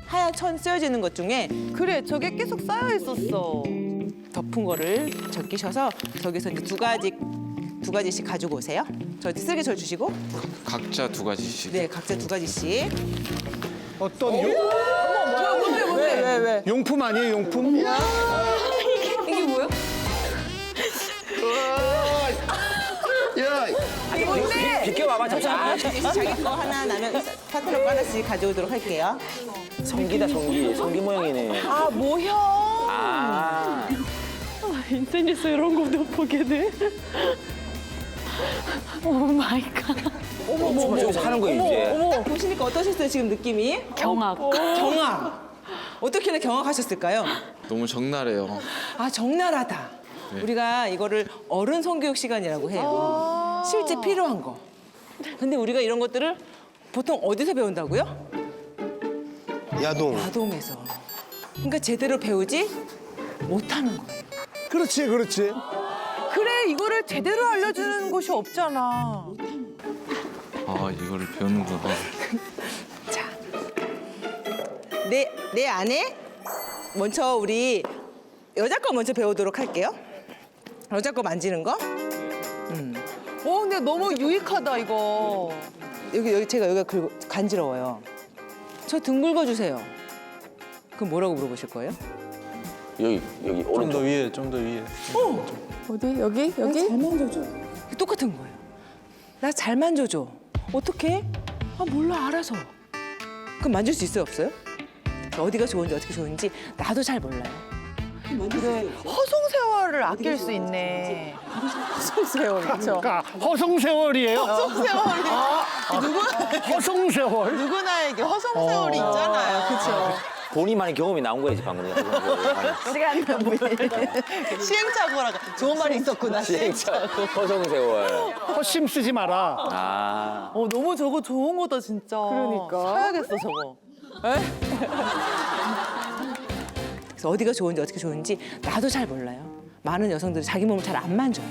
하얀 천 쓰여지는 것 중에 그래, 저게 계속 쌓여 있었어. 덮은 거를 적기셔서 저기서 이제 두 가지씩 가지고 오세요. 저 쓰레기 절 주시고. 각자 2가지씩. 네, 각자 2가지씩. 어떤 왜? 용품 아니에요, 용품? 이게 뭐야? 야, 비켜봐봐, 잠시만. 자기 거 하나 나면 파트너 거 하나씩 가져오도록 할게요. 성기다, 성기. 성기 모양이네. 아, 모형. 아. 인터넷에서 이런 것도 보게 돼. 오 마이 갓. 지금 사는 거예요, 이제. 딱 보시니까 어떠셨어요, 지금 느낌이? 경악. 경악. 어떻게나 경악하셨을까요? 너무 적나라해요. 아, 적나라하다. 우리가 이거를 어른 성교육 시간이라고 해요. 실제 필요한 거. 근데 우리가 이런 것들을 보통 어디서 배운다고요? 야동. 야동에서. 그러니까 제대로 배우지 못하는 거예요. 그렇지, 그렇지. 그래, 이거를 제대로 알려주는 곳이 없잖아. 아, 이거를 배우는구나. 자, 내 안에 먼저 우리 여자 거 먼저 배우도록 할게요. 여자 거 만지는 거. 근데 너무 유익하다, 이거. 여기 제가 여기가 간지러워요. 저 등 긁어주세요. 그럼 뭐라고 물어보실 거예요? 여기, 좀 더 오른쪽. 위에, 좀 더 위에. 어디? 여기? 여기? 잘 만져줘. 똑같은 거예요. 나 잘 만져줘. 어떻게? 아, 몰라, 알아서. 그럼 만질 수 있어요, 없어요? 어디가 좋은지 어떻게 좋은지 나도 잘 몰라요. 그래, 허송세월을 아낄 수 있네. 허송세월, 그렇죠? 그러니까 허송세월이에요. 허송세월이. 허송세월. 누구나에게 허송세월이 있잖아요. 그렇죠? 본인만의 경험이 나온 거야지, 방금. 시간 낭비. 시행착오라가 좋은 말이 있었구나. 시행착오. 허송세월. 허심 쓰지 마라. 아. 너무 저거 좋은 거다 진짜. 그러니까. 사야겠어 저거. 그래서 어디가 좋은지 어떻게 좋은지 나도 잘 몰라요. 많은 여성들이 자기 몸을 잘 안 만져요.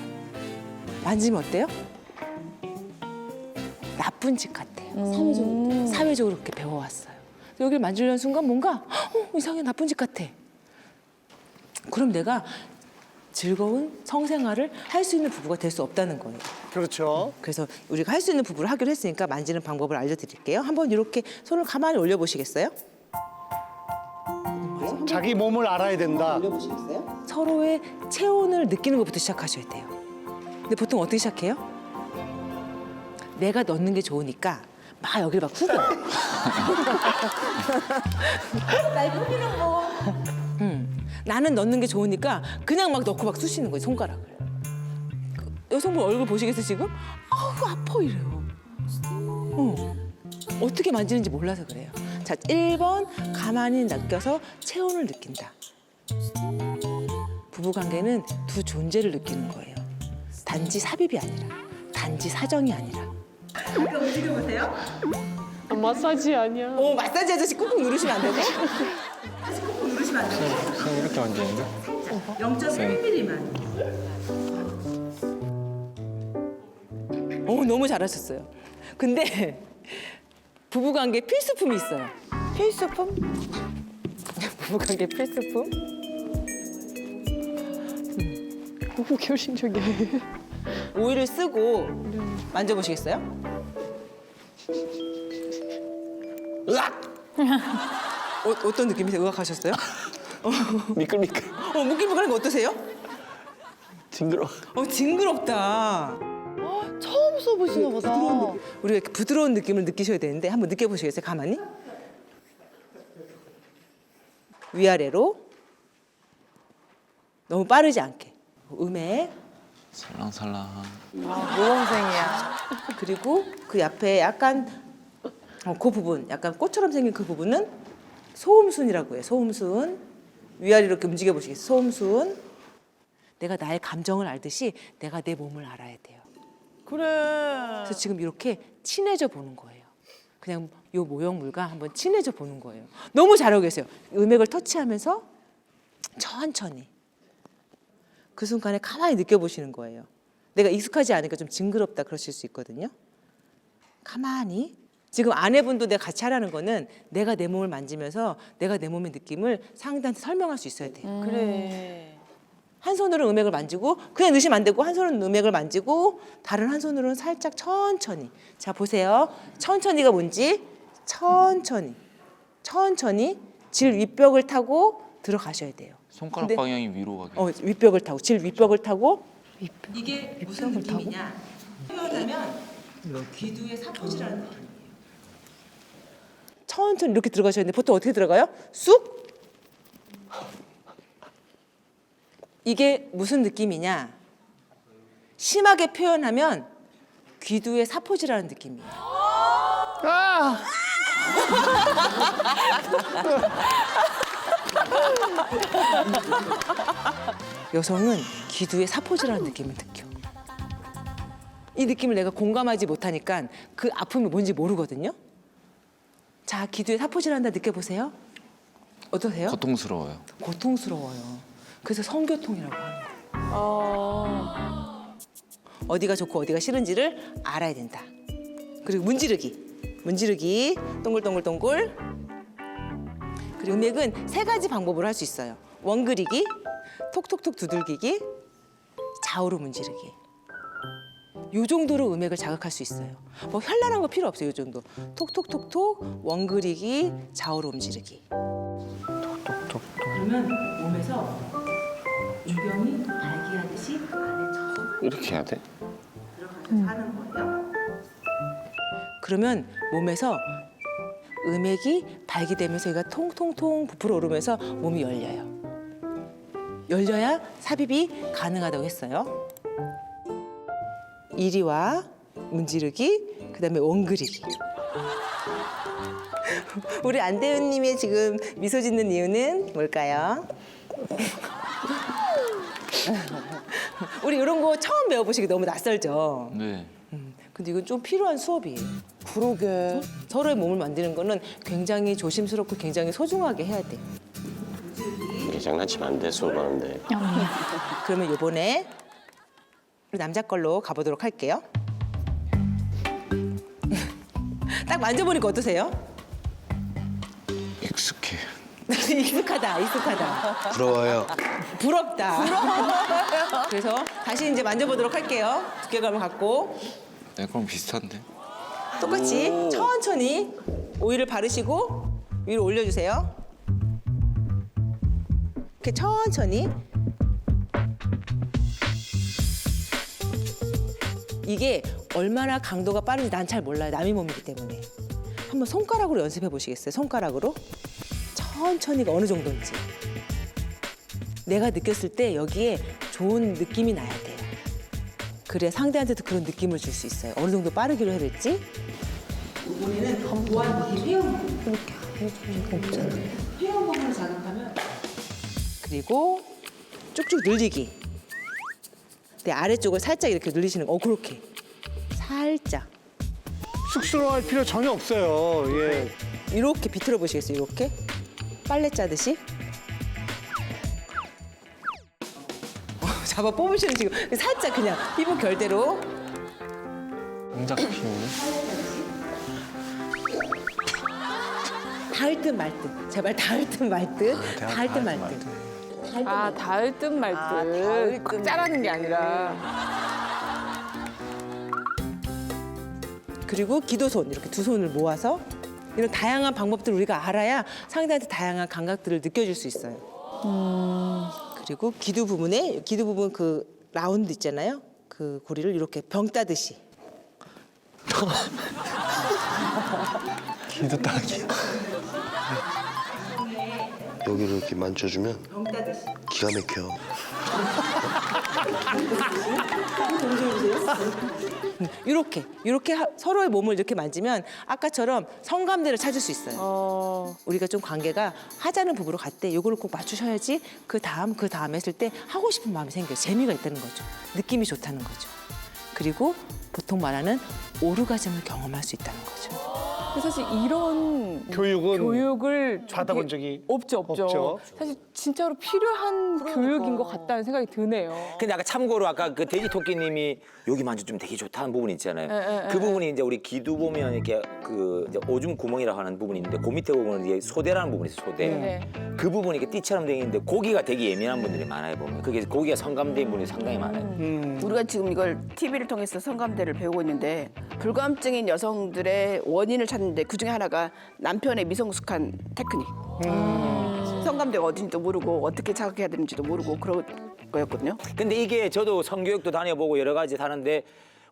만지면 어때요? 나쁜 짓 같아요. 사회적으로 그렇게 배워왔어요. 여기를 만지려는 순간 뭔가 이상해, 나쁜 짓 같아. 그럼 내가 즐거운 성생활을 할 수 있는 부부가 될 수 없다는 거예요. 그렇죠. 그래서 우리가 할 수 있는 부부를 하기로 했으니까 만지는 방법을 알려드릴게요. 한번 이렇게 손을 가만히 올려보시겠어요? 자기 몸을 알아야 된다. 서로의 체온을 느끼는 것부터 시작하셔야 돼요. 근데 보통 어떻게 시작해요? 내가 넣는 게 좋으니까 막 여기를 막 후겨. 날 후기는 뭐. 나는 넣는 게 좋으니까 그냥 막 넣고 막 쑤시는 거예요, 손가락을. 여성분 얼굴 보시겠어요, 지금? 아우, 아파 이래요. 어떻게 만지는지 몰라서 그래요. 자, 1번 가만히 느껴서 체온을 느낀다. 부부관계는 두 존재를 느끼는 거예요. 단지 삽입이 아니라, 단지 사정이 아니라. 잠깐 움직여보세요. 마사지 아니야. 마사지 아저씨 꾹꾹 누르시면 안 되고. 꾹꾹 누르시면 안 되고. 그냥 이렇게 만지는데? 0.1mm만. 너무 잘하셨어요. 근데 부부관계 필수품이 있어요. 필수품? 부부관계 필수품? 너무 결심적이야. 오일을 쓰고 만져보시겠어요? 으악! 어떤 느낌이세요? 의학하셨어요? 미끌미끌. 무기무기한 거 어떠세요? 징그러. 징그럽다. 처음 써보시나 보다. 우리가 이렇게 부드러운 느낌을 느끼셔야 되는데 한번 느껴보시겠어요? 가만히. 위아래로. 너무 빠르지 않게. 음에. 살랑살랑. 모범생이야. 그리고 그 옆에 약간 그 부분, 약간 꽃처럼 생긴 그 부분은 소음순이라고 해요. 소음순. 위아래로 이렇게 움직여 보시겠어요? 소음순. 내가 나의 감정을 알듯이 내가 내 몸을 알아야 돼요. 그래. 그래서 지금 이렇게 친해져 보는 거예요. 그냥 요 모형물과 한번 친해져 보는 거예요. 너무 잘하고 계세요. 음액을 터치하면서 천천히. 그 순간에 가만히 느껴보시는 거예요. 내가 익숙하지 않으니까 좀 징그럽다 그러실 수 있거든요. 가만히 지금 아내분도 내가 같이 하라는 거는 내가 내 몸을 만지면서 내가 내 몸의 느낌을 상대한테 설명할 수 있어야 돼요. 그래. 한 손으로는 음액을 만지고 그냥 넣으시면 안 되고 한 손으로는 음액을 만지고 다른 한 손으로는 살짝 천천히. 자 보세요. 천천히가 뭔지 천천히 질 윗벽을 타고 들어가셔야 돼요. 손가락 근데- 방향이 위로 가게. 윗벽을 타고 질 윗벽을 타고 이게 무슨 느낌이냐? 표현하면 귀두의 사포질하는 느낌이에요. 천천히 이렇게 들어가셔야 되는데 보통 어떻게 들어가요? 쑥? 이게 무슨 느낌이냐? 심하게 표현하면 귀두의 사포질하는 느낌이에요. 아! 여성은 귀두의 사포질하는 느낌을 느껴. 이 느낌을 내가 공감하지 못하니까 그 아픔이 뭔지 모르거든요. 자, 귀두에 사포질한다 느껴보세요. 어떠세요? 고통스러워요. 고통스러워요. 그래서 성교통이라고 하는 거예요. 어디가 좋고 어디가 싫은지를 알아야 된다. 그리고 문지르기, 동글동글동글. 그리고 음액은 3가지 방법으로 할 수 있어요. 원그리기, 톡톡톡 두들기기, 좌우로 문지르기. 요 정도로 음액을 자극할 수 있어요. 뭐 현란한 거 필요 없어요. 요 정도. 톡톡톡톡, 원그리기, 좌우로 움지르기. 그러면 몸에서 유경이 발기하듯이 안에 저 이렇게 해야 돼? 들어가서 하는 거예요. 그러면 몸에서 음액이 발기되면서 얘가 통통통 부풀어 오르면서 몸이 열려요. 열려야 삽입이 가능하다고 했어요. 이리와 문지르기, 그다음에 원그리기. 우리 안대훈님의 지금 미소 짓는 이유는 뭘까요? 우리 이런 거 처음 배워보시기 너무 낯설죠? 네. 근데 이건 좀 필요한 수업이에요. 그러게. 서로의 몸을 만드는 거는 굉장히 조심스럽고 굉장히 소중하게 해야 돼. 이게 장난치면 안 돼, 수업하는데. 그러면 이번에 우리 남자 걸로 가보도록 할게요. 딱 만져보니까 어떠세요? 익숙해. 익숙하다. 부러워요. 부럽다. 그래서 다시 이제 만져보도록 할게요. 두께감을 갖고 내 거랑 비슷한데. 똑같이 천천히 오일을 바르시고 위로 올려주세요. 이렇게 천천히. 이게 얼마나 강도가 빠른지 난 잘 몰라요. 남의 몸이기 때문에. 한번 손가락으로 연습해 보시겠어요? 손가락으로. 천천히가 어느 정도인지. 내가 느꼈을 때 여기에 좋은 느낌이 나야 돼요. 그래야 상대한테도 그런 느낌을 줄 수 있어요. 어느 정도 빠르기로 해야 될지. 이번에는 보안 회원 이렇게 없잖아. 회원 부분을 자극하면 그리고 쭉쭉 늘리기. 내 아래쪽을 살짝 이렇게 늘리시는 거. 그렇게 살짝 쑥스러워할 필요 전혀 없어요. 예. 이렇게 비틀어 보시겠어요? 이렇게 빨래 짜듯이. 잡아 뽑으시는 지금 살짝 그냥 피부 결대로. 동작 피우기. 닿을 듯 말 듯. 제발 닿을 듯 말 듯. 닿을 듯 말 듯. 아, 닿을 듯 말 듯. 꽉 짜라는 게 아니라. 그리고 기도손 이렇게 두 손을 모아서 이런 다양한 방법들을 우리가 알아야 상대한테 다양한 감각들을 느껴줄 수 있어요. 그리고 기두 부분 그 라운드 있잖아요. 그 고리를 이렇게 병 따듯이. 기도 따기. 여기를 이렇게 만져주면 병 따듯이. 기가 막혀. 이렇게 서로의 몸을 이렇게 만지면 아까처럼 성감대를 찾을 수 있어요. 우리가 좀 관계가 하자는 부부로 갈 때 이거를 꼭 맞추셔야지 그 다음 했을 때 하고 싶은 마음이 생겨요. 재미가 있다는 거죠. 느낌이 좋다는 거죠. 그리고 보통 말하는 오르가즘을 경험할 수 있다는 거죠. 사실 이런 교육을 받아본 적이 없죠. 없죠. 사실 진짜로 필요한 교육인 것 같다는 생각이 드네요. 근데 아까 참고로 아까 그 돼지 토끼님이 여기 만주 좀 되게 좋다는 부분이 있잖아요. 그 부분이 이제 우리 기두 보면 이렇게 그 이제 오줌 구멍이라고 하는 부분이 있는데 그 밑에 보면 이게 소대라는 부분이 있어요. 소대. 네. 그 부분이 이렇게 띠처럼 되어 있는데 고기가 되게 예민한 분들이 많아요 보면. 그게 고기가 성감된 분이 상당히 많아요. 우리가 지금 이걸 TV를 통해서 성감대를 배우고 있는데 불감증인 여성들의 원인을 찾는데 그중에 하나가 남편의 미성숙한 테크닉. 성감대가 어딘지도 모르고 어떻게 자극해야 되는지도 모르고 그런 거였거든요. 근데 이게 저도 성교육도 다녀보고 여러 가지 하는데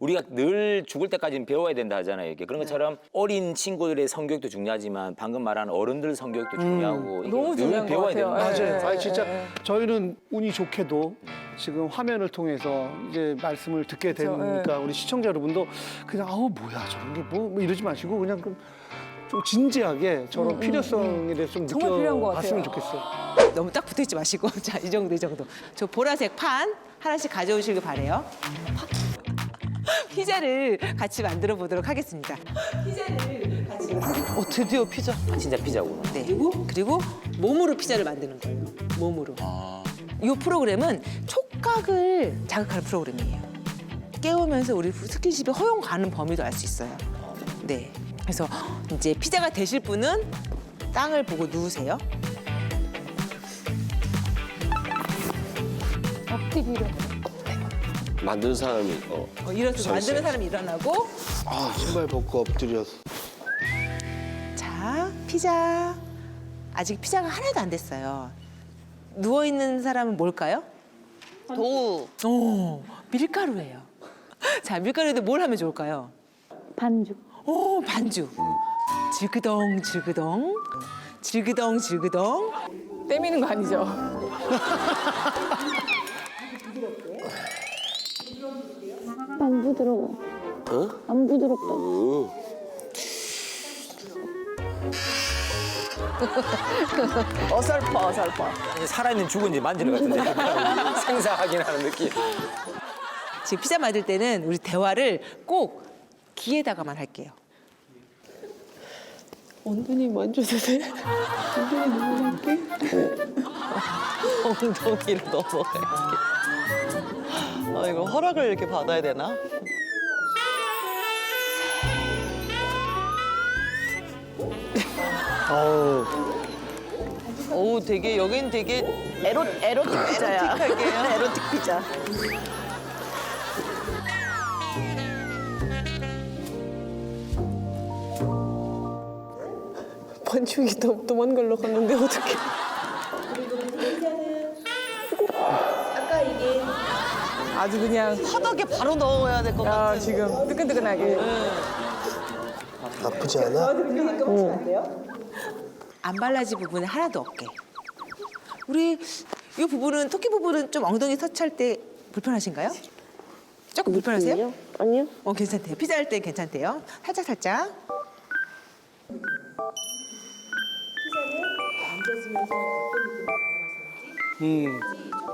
우리가 늘 죽을 때까지는 배워야 된다 하잖아요. 이게 그런 것처럼 어린 친구들의 성교육도 중요하지만 방금 말한 어른들 성교육도 중요하고 이게 너무 늘 중요한 것 배워야 같아요. 된다. 맞아요. 예, 아니 진짜 예. 저희는 운이 좋게도 지금 화면을 통해서 이제 말씀을 듣게 그렇죠. 되니까 우리 시청자 여러분도 그냥 아우 뭐야 저런 게 뭐 이러지 마시고 그냥 좀 진지하게 저런 필요성에 대해서 좀 정말 필요한 것 느껴봤으면 같아요. 좋겠어요. 너무 딱 붙어있지 마시고 자, 이 정도 이 정도. 저 보라색 판 하나씩 가져오시길 바래요. 피자를 같이 만들어 보도록 하겠습니다. 피자를 같이 드디어 피자. 진짜 피자구나. 네. 그리고 몸으로 피자를 만드는 거예요. 몸으로. 이 프로그램은 촉각을 자극하는 프로그램이에요. 깨우면서 우리 스킨십의 허용 가는 범위도 알 수 있어요. 네. 그래서 이제 피자가 되실 분은 땅을 보고 누우세요. 엎드리려. 만든 사람이 일어서 만드는 사람이 일어나고 아 신발 벗고 엎드려서. 자, 피자. 아직 피자가 하나도 안 됐어요. 누워 있는 사람은 뭘까요? 도우. 오, 밀가루예요. 자, 밀가루에도 뭘 하면 좋을까요? 반죽. 오, 반죽. 질그덩 질그덩. 질그덩 질그덩. 때미는 거 아니죠? 안 부드러워. 안 부드럽다. 어설퍼 어설퍼. 살아있는 죽은지 만지는 것 같은데 약간 생사하긴 하는 느낌. 지금 피자 만들 때는 우리 대화를 꼭 귀에다가만 할게요. 엉덩이 만져도 돼? 엉덩이를 넘어가야지. 아, 이거 허락을 이렇게 받아야 되나? 어우. 오, 되게, 여긴 되게 에로틱 피자야. 에로틱 피자. 반죽이 도망가려고 하는데 어떡해. 아주 그냥 화덕에 바로 넣어야 될 것 같아. 지금 뜨끈뜨끈하게. 나쁘지 않아? 안 발라진 부분에 하나도 없게. 우리 이 부분은 토끼 부분은 좀 엉덩이 터치할 때 불편하신가요? 조금 불편하세요? 아니요. 괜찮대요. 피자 할 때 괜찮대요. 살짝 살짝.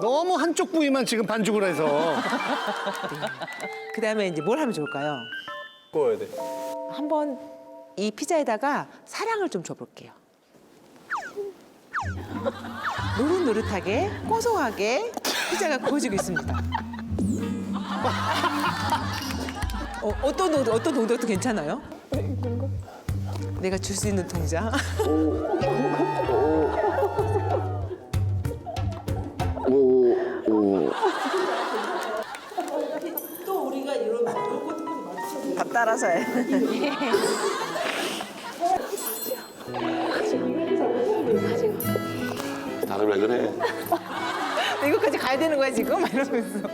너무 한쪽 부위만 지금 반죽을 해서 그다음에 이제 뭘 하면 좋을까요? 구워야 돼. 한번 이 피자에다가 사랑을 좀 줘볼게요. 노릇노릇하게 고소하게 피자가 구워지고 있습니다. 어떤 동작도 괜찮아요? 내가 줄 수 있는 동작. 또 우리가 이런 밥 따라서 해. 다들 왜 그래? 이거까지 가야 되는 거야 지금? 막 이러면서.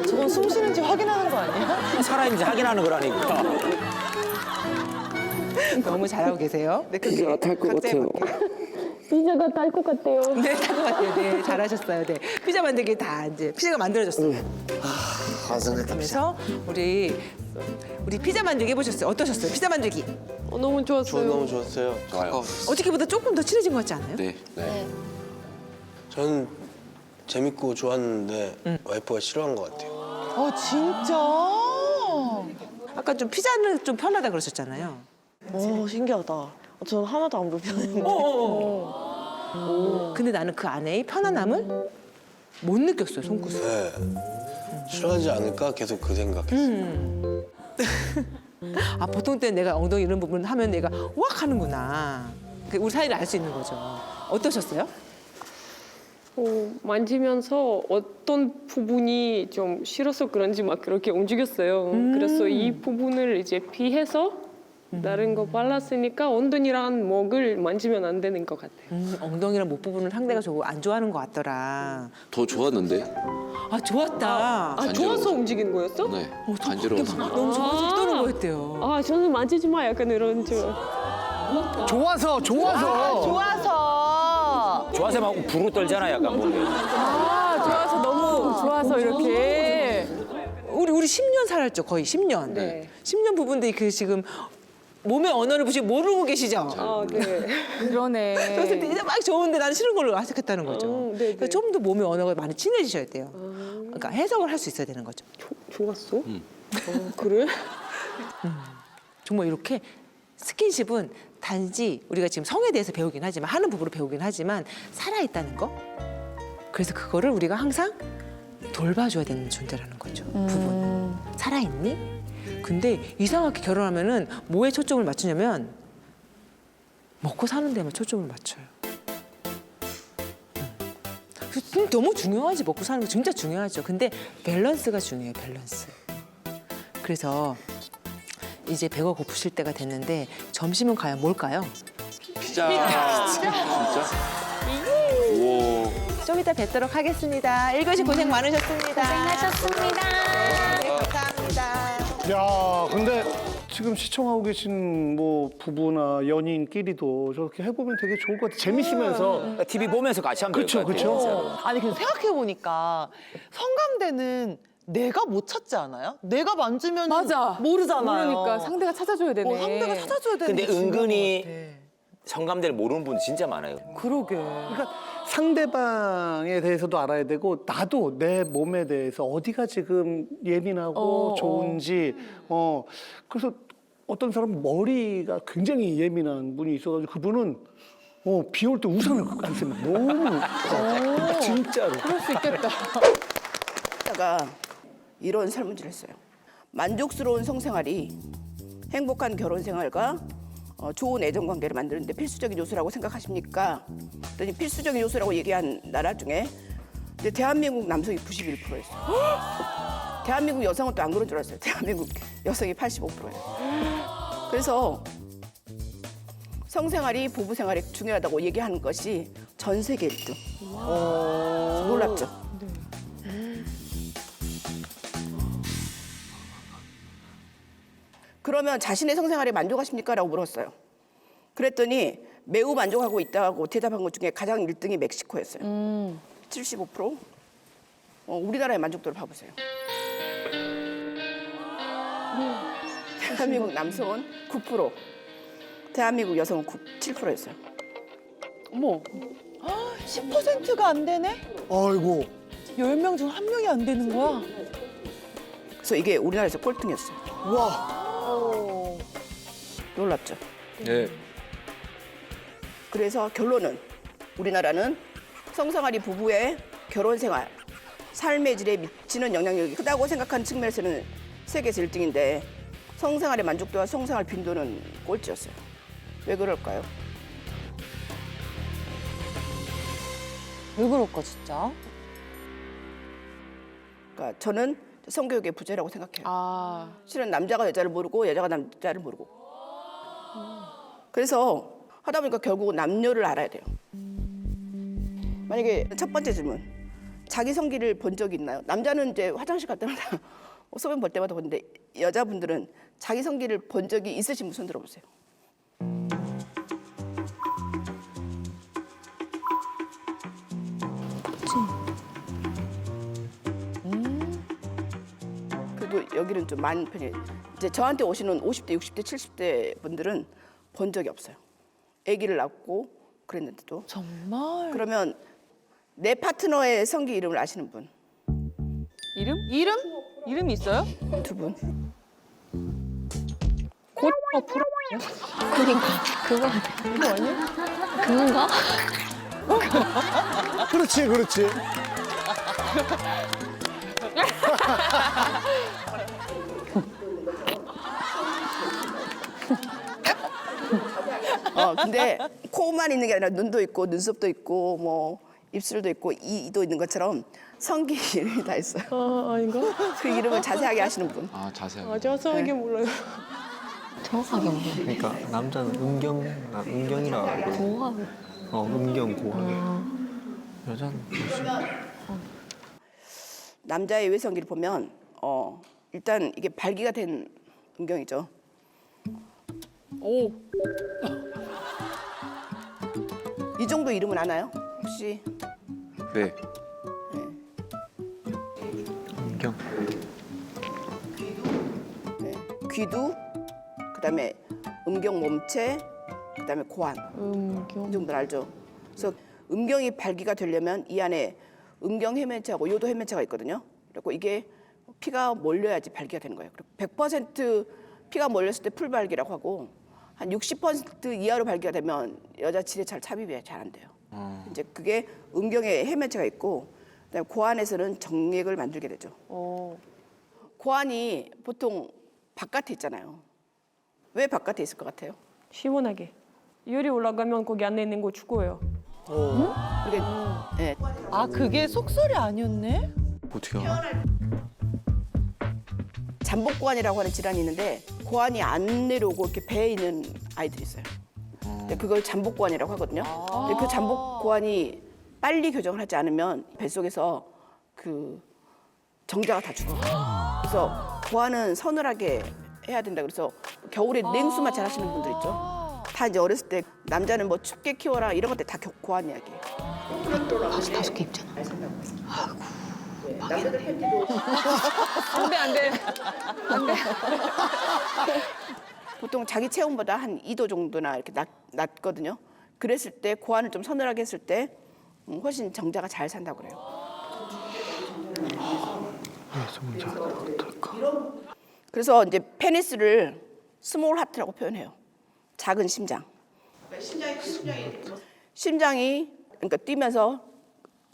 저건 숨 쉬는지 확인하는 거 아니야? 살아있는지 확인하는 거라니까. 너무 잘하고 계세요. 네, 피자가 탈것 같아요. 피자가 딸 것 같아요. 네, 탈 것 같아요. 네, 잘하셨어요. 네, 피자 만들기 다 이제 피자가 만들어졌어요. 완성했다 피자. 그래서 우리 피자 만들기 해보셨어요? 어떠셨어요? 피자 만들기 너무 좋았어요. 너무 좋았어요. 좋아요. 어떻게보다 조금 더 친해진 것 같지 않아요? 네. 저는 재밌고 좋았는데 와이프가 싫어한 것 같아요. 아, 진짜? 아까 좀 피자는 좀 편하다 그러셨잖아요. 신기하다. 저는 하나도 안 불편해요. 근데 나는 그 안에 편안함을 못 느꼈어요, 손끝으로. 네. 싫어하지 않을까 계속 그 생각했어요. 아, 보통 때는 내가 엉덩이 이런 부분 하면 내가 우악 하는구나. 우리 사이를 알 수 있는 거죠. 어떠셨어요? 만지면서 어떤 부분이 좀 싫어서 그런지 막 그렇게 움직였어요. 그래서 이 부분을 이제 피해서 다른 거 발랐으니까 엉덩이랑 목을 만지면 안 되는 것 같아요. 엉덩이랑 목 부분을 상대가 저거 안 좋아하는 것 같더라. 더 좋았는데? 아, 좋았다. 좋아서 움직이는 거였어? 네. 간지러워서. 너무 좋아서 떠는 거였대요. 아, 저는 만지지 마 약간 이런 줄. 좋아서. 좋아서 막 부르 떨잖아 약간 몸이. 좋아서 너무 좋아서 이렇게. 우리 10년 살았죠, 거의 10년. 네. 10년 부부인데 그 지금 몸의 언어를 보시 모르고 계시죠? 네. 그러네. 그랬을 때 이제 막 좋은데 나는 싫은 걸로 아색했다는 거죠. 네, 그러니까 좀 더 몸의 언어가 많이 친해지셔야 돼요. 그러니까 해석을 할 수 있어야 되는 거죠. 좋았어? 그래? 정말 이렇게 스킨십은 단지 우리가 지금 성에 대해서 배우긴 하지만 하는 부분으로 배우긴 하지만 살아있다는 거. 그래서 그거를 우리가 항상 돌봐줘야 되는 존재라는 거죠. 부분. 살아있니? 근데 이상하게 결혼하면은 뭐에 초점을 맞추냐면 먹고 사는 데만 초점을 맞춰요. 너무 중요하지. 먹고 사는 거 진짜 중요하죠. 근데 밸런스가 중요해요. 밸런스. 그래서 이제 배가 고프실 때가 됐는데 점심은 과연 뭘까요? 피자. 진짜? 오. 좀 이따 뵙도록 하겠습니다. 1교시 고생 많으셨습니다. 고생하셨습니다. 네, 감사합니다. 야, 근데 지금 시청하고 계신 뭐 부부나 연인끼리도 저렇게 해보면 되게 좋을 것 같아요. 재밌으면서. TV 보면서 같이 하면 될 것 같아요. 그쵸. 아니 근데 생각해 보니까 성감대는 내가 못 찾지 않아요? 내가 만지면 맞아. 모르잖아요. 그러니까 상대가 찾아줘야 되네. 상대가 찾아줘야 되는 근데 게 중요한 은근히 것 같아. 성감대를 모르는 분 진짜 많아요. 그러게. 그러니까 상대방에 대해서도 알아야 되고 나도 내 몸에 대해서 어디가 지금 예민하고 좋은지 그래서 어떤 사람은 머리가 굉장히 예민한 분이 있어가지고 그분은 비 올 때 우산을 안 쓰면 너무 진짜로 그럴 수 있겠다. 다가 이런 설문지를 했어요. 만족스러운 성생활이 행복한 결혼 생활과 좋은 애정 관계를 만드는데 필수적인 요소라고 생각하십니까? 그랬더니 필수적인 요소라고 얘기한 나라 중에 근데 대한민국 남성이 91%였어요. 대한민국 여성은 또 안 그런 줄 알았어요. 대한민국 여성이 85%예요. 그래서 성생활이 부부 생활에 중요하다고 얘기하는 것이 전 세계 1등. 놀랍죠? 그러면 자신의 성생활에 만족하십니까? 라고 물었어요. 그랬더니 매우 만족하고 있다고 대답한 것 중에 가장 1등이 멕시코였어요. 75%. 우리나라의 만족도를 봐보세요. 대한민국 남성은 9%, 대한민국 여성은 7%였어요. 어머, 10%가 안 되네? 아이고 10명 중 1명이 안 되는 거야? 그래서 이게 우리나라에서 꼴등이었어요. 와 놀랍죠? 네. 그래서 결론은 우리나라는 성생활이 부부의 결혼 생활, 삶의 질에 미치는 영향력이 크다고 생각하는 측면에서는 세계에서 1등인데 성생활의 만족도와 성생활 빈도는 꼴찌였어요. 왜 그럴까요? 왜 그럴까 진짜? 그러니까 저는 성교육의 부재라고 생각해요. 아, 실은 남자가 여자를 모르고 여자가 남자를 모르고. 그래서 하다 보니까 결국은 남녀를 알아야 돼요. 만약에 첫 번째 질문. 자기 성기를 본 적이 있나요? 남자는 이제 화장실 갈 때마다 소변 볼 때마다 보는데 여자분들은 자기 성기를 본 적이 있으신 분 손 들어보세요. 그래도 여기는 좀 많은 편이에요. 이제 저한테 오시는 50대, 60대, 70대 분들은 본 적이 없어요. 아기를 낳고 그랬는데도. 정말? 그러면 내 파트너의 성기 이름을 아시는 분? 이름? 이름이 있어요? 2분. 곧 풀어. 그건가? 그렇지, 그렇지. 근데 코만 있는 게 아니라 눈도 있고 눈썹도 있고 뭐 입술도 있고 이도 있는 것처럼 성기 이름이 다 있어요. 아닌가? 그 이름을 자세하게 하시는 분. 아 자세하게. 아, 자세하게 몰라요. 그러니까 남자는 음경이라고 하고 고학. 음경 고학. 여자는 남자의 외성기를 보면 일단 이게 발기가 된 음경이죠. 오. 이 정도 이름은 아나요? 혹시? 네. 음경. 네. 귀두, 그다음에 음경 몸체, 그다음에 고환. 이 정도는 알죠. 그래서 음경이 발기가 되려면 이 안에 음경 해면체하고 요도 해면체가 있거든요. 그리고 이게 피가 몰려야지 발기가 되는 거예요. 100% 피가 몰렸을 때 풀발기라고 하고 한 60% 이하로 발기가 되면 여자 질에 잘 삽입이 잘 안 돼요. 이제 그게 음경에 해면체가 있고 그다음에 고환에서는 정액을 만들게 되죠. 고환이 보통 바깥에 있잖아요. 왜 바깥에 있을 것 같아요? 시원하게. 열이 올라가면 거기 안에 있는 거 죽어요. 그게 네. 아 그게 속설이 아니었네? 어떻게 알아? 잠복고환이라고 하는 질환이 있는데 고환이 안 내려오고 이렇게 배에 있는 아이들이 있어요. 근데 그걸 잠복고환이라고 하거든요. 근데 그 잠복고환이 빨리 교정을 하지 않으면 뱃속에서 그 정자가 다 죽어요. 그래서 고환은 서늘하게 해야 된다. 그래서 겨울에 냉수만 잘 하시는 분들 있죠. 다 이제 어렸을 때 남자는 뭐 춥게 키워라 이런 것들 다 고환 이야기예요. 다섯 개 입잖아. 남자들 팬티도 안 돼. 보통 자기 체온보다 한 2도 정도나 이렇게 낮거든요. 그랬을 때 고환을 좀 서늘하게 했을 때 훨씬 정자가 잘 산다고 그래요. 그래서 이제 페니스를 스몰 하트라고 표현해요. 작은 심장. 심장이 그러니까 뛰면서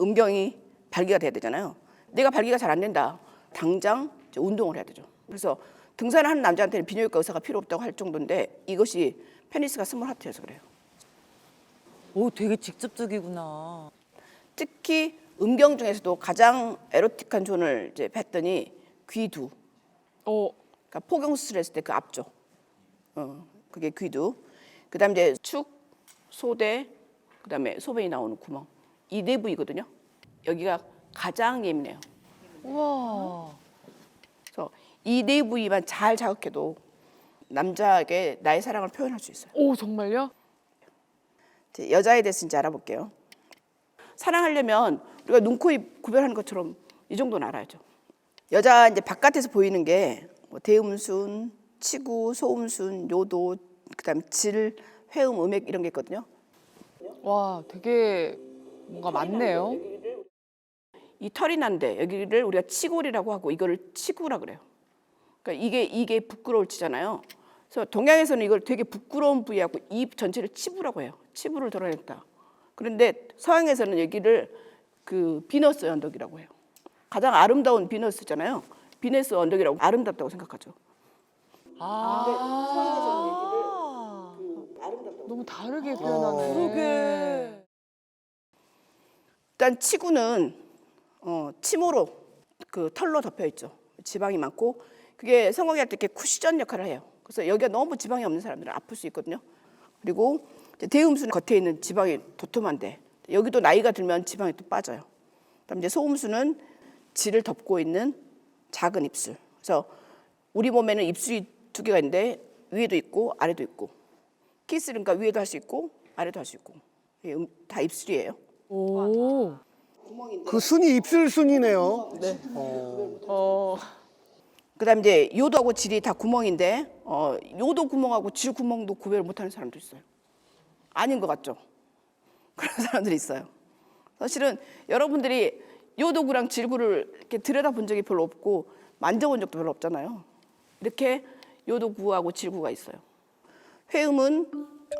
음경이 발기가 돼야 되잖아요. 내가 발기가 잘 안 된다. 당장 이제 운동을 해야 되죠. 그래서 등산을 하는 남자한테는 비뇨기과 의사가 필요 없다고 할 정도인데 이것이 페니스가 스몰 하트여서 그래요. 오, 되게 직접적이구나. 특히 음경 중에서도 가장 에로틱한 존을 이제 뵀더니 귀두. 그러니까 포경 수술했을 때 그 앞쪽. 그게 귀두. 그다음에 이제 축, 소대, 그다음에 소변이 나오는 구멍. 이 네 부위거든요. 여기가 가장 예민해요. 우와. 그래서 이 네 부위만 잘 자극해도 남자에게 나의 사랑을 표현할 수 있어요. 오, 정말요? 이제 여자에 대해서 이제 알아볼게요. 사랑하려면 우리가 눈, 코, 입 구별하는 것처럼 이 정도는 알아야죠. 여자 이제 바깥에서 보이는 게 뭐 대음순, 치구, 소음순, 요도, 그다음에 질, 회음, 음액 이런 게 있거든요. 와, 되게 뭔가 많네요. 이 털이 난데 여기를 우리가 치골이라고 하고 이거를 치구라 그래요. 그러니까 이게 부끄러울 치잖아요. 그래서 동양에서는 이걸 되게 부끄러운 부위하고 입 전체를 치부라고 해요. 치부를 드러냈다. 그런데 서양에서는 여기를 그 비너스 언덕이라고 해요. 가장 아름다운 비너스잖아요. 비너스 언덕이라고 아름답다고 생각하죠. 너무 다르게 표현하네. 그러게. 일단 치구는 치모로 그 털로 덮여 있죠. 지방이 많고 그게 성공할 때 이렇게 쿠션 역할을 해요. 그래서 여기가 너무 지방이 없는 사람들은 아플 수 있거든요. 그리고 이제 대음순 겉에 있는 지방이 도톰한데 여기도 나이가 들면 지방이 또 빠져요. 그다음 이제 소음순은 질을 덮고 있는 작은 입술. 그래서 우리 몸에는 입술이 두 개가 있는데 위에도 있고 아래도 있고. 키스는 그러니까 위에도 할 수 있고 아래도 할 수 있고. 이게 다 입술이에요. 오. 그 순이 입술 순이네요. 네. 그다음 이제 요도하고 질이 다 구멍인데 요도 구멍하고 질 구멍도 구별을 못하는 사람도 있어요. 아닌 것 같죠? 그런 사람들이 있어요. 사실은 여러분들이 요도구랑 질구를 이렇게 들여다본 적이 별로 없고 만져본 적도 별로 없잖아요. 이렇게 요도 구하고 질구가 있어요. 회음은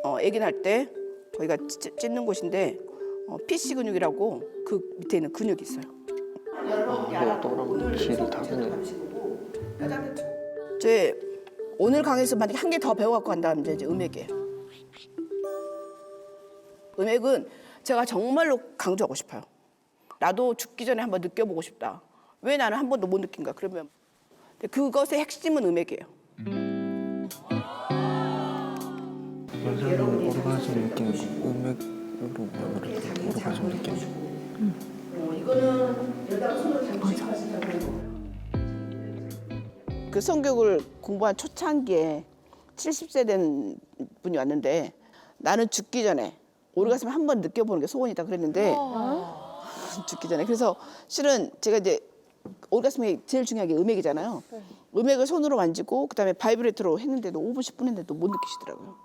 아기 낳을 때 거기가 찢는 곳인데 피시 근육이라고 그 밑에 있는 근육이 있어요. 너랑 질이 다르네. 제 오늘 강의에서 만약에 한 개 더 배워갖고 간다면 이제 음액이에요. 음액은 제가 정말로 강조하고 싶어요. 나도 죽기 전에 한번 느껴보고 싶다. 왜 나는 한 번도 못 느낀가? 그러면 그것의 핵심은 음액이에요. 여자는 오르가즘 느끼는 거 음액으로 만들어서 오르가즘 느끼는 거. 이거는 여자가 손으로 잡으실 거예요. 그 성교육을 공부한 초창기에 70세 된 분이 왔는데 나는 죽기 전에 오르가즘을 한 번 느껴보는 게 소원이다 그랬는데 죽기 전에 그래서 실은 제가 이제 오르가즘이 제일 중요한 게 음액이잖아요. 음액을 손으로 만지고 그다음에 바이브레이터로 했는데도 5분 10분 했는데도 못 느끼시더라고요.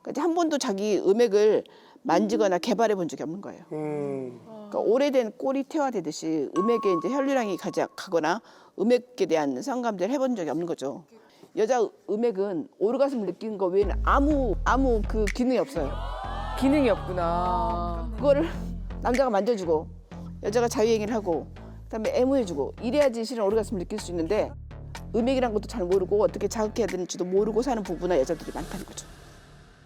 그러니까 이제 한 번도 자기 음액을 만지거나 개발해 본 적이 없는 거예요. 그러니까 오래된 꼴이 퇴화되듯이 음액에 이제 혈류량이 가거나 음액에 대한 성감대를 해본 적이 없는 거죠. 여자 음액은 오르가즘을 느끼는 거 외에는 아무 그 기능이 없어요. 기능이 없구나. 그거를 남자가 만져주고 여자가 자유행위를 하고 그다음에 애무해주고 이래야지 실은 오르가즘을 느낄 수 있는데 음액이란 것도 잘 모르고 어떻게 자극해야 되는지도 모르고 사는 부부나 여자들이 많다는 거죠.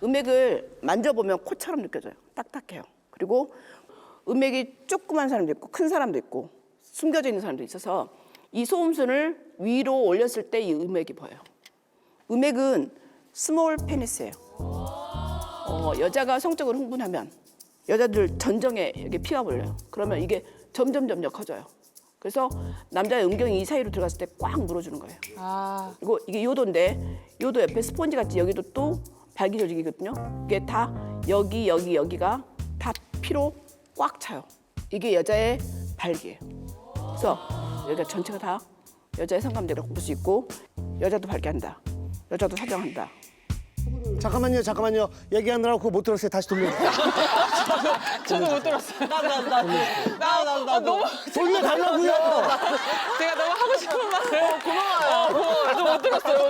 음액을 만져보면 코처럼 느껴져요. 딱딱해요. 그리고 음액이 조그만 사람도 있고 큰 사람도 있고 숨겨져 있는 사람도 있어서 이 소음순을 위로 올렸을 때 이 음액이 보여요. 음액은 스몰 페니스예요. 여자가 성적으로 흥분하면 여자들 전정에 이렇게 피가 몰려요. 그러면 이게 점점 커져요. 그래서 남자의 음경이 이 사이로 들어갔을 때 꽉 물어주는 거예요. 그리고 이게 요도인데 요도 옆에 스펀지 같이 여기도 또 발기 조직이거든요. 이게 다 여기가 다 피로 꽉 차요. 이게 여자의 발기예요. 그래서 여기가 전체가 다 여자의 성감대를 볼 수 있고 여자도 발기한다. 여자도 사정한다. 잠깐만요. 얘기하느라고 그거 못 들었어요. 다시 돌려주세요. 저도 못 들었어요. 나도. 너무 돌려달라고요. 제가 너무 하고 싶은 말을. 고마워요. 저도 못 들었어요.